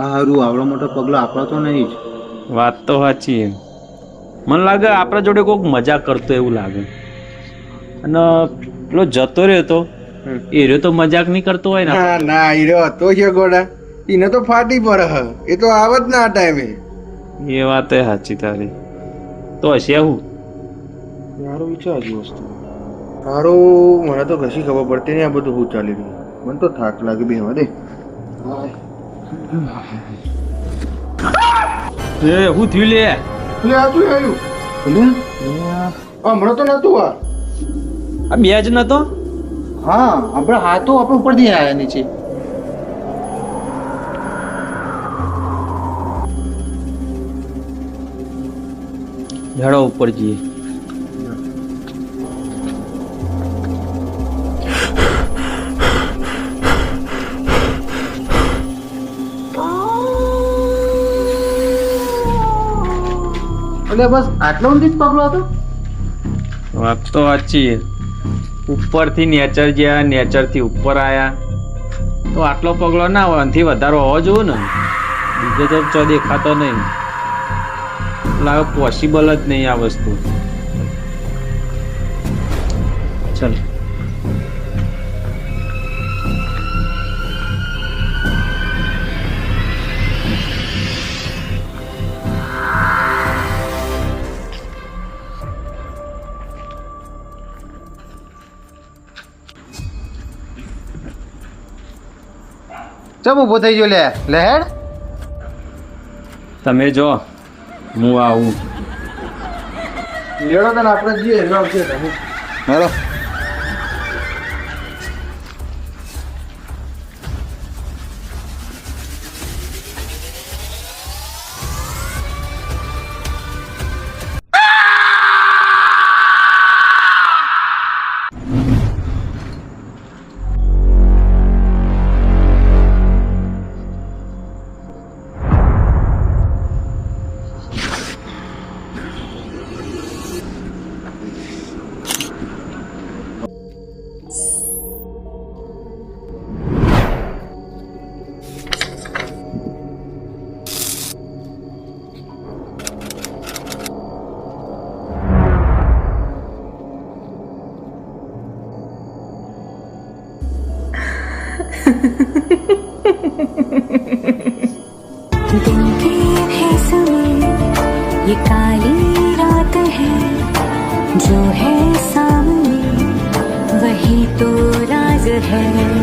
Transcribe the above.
હારું આવડો મોટો પગલો આપણો તો નહીં જ. વાત તો સાચી. મને લાગે આપણા જોડે કોઈક મજાક કરતો એવું લાગે. અને પેલો જતો રહ્યો તો એ રહ્યો તો મજાક નહીં કરતો હોય ને. ના ના એ રહ્યો હતો છે ગોડા, એને તો ફાટી પડે હ, એ તો આવત ના આ ટાઈમે. એ વાત એ સાચી તારી. તો હશે હું મારો વિચાર જ વસ્તુ સારું, મને તો કશી ખબર પડતી નહીં આ બધું શું ચાલી રહ્યું. મને તો થાક લાગે બે દે. એ હું થયું લે? એટલે આ શું આવ્યું? હમણાં તો નતું આ બે જ નતો. હા આપણે હાથો આપણે ઉપરથી આવ્યા નીચે. ઝાડો ઉપર જઈએ. એટલે બસ આટલો ઊંધી જ પગલો હતો. વાત તો સાચી. ઉપરથી નેચર ગયા, નેચરથી ઉપર આયા તો આટલો પગલો ના હોય, આનાથી વધારે હોવો જોઈએ ને. બીજો તો ચો દેખાતો નહીં. લાગે પોસિબલ જ નહીં આ વસ્તુ. ચલ ચમ ઊભો થઈ ગયો લે લહેડ. તમે જો હું આવું. લેડો તને આપણે જઈએ આવશે તમે. હેલો दिन के है समय ये काली रात है, जो है सामने वही तो राज है.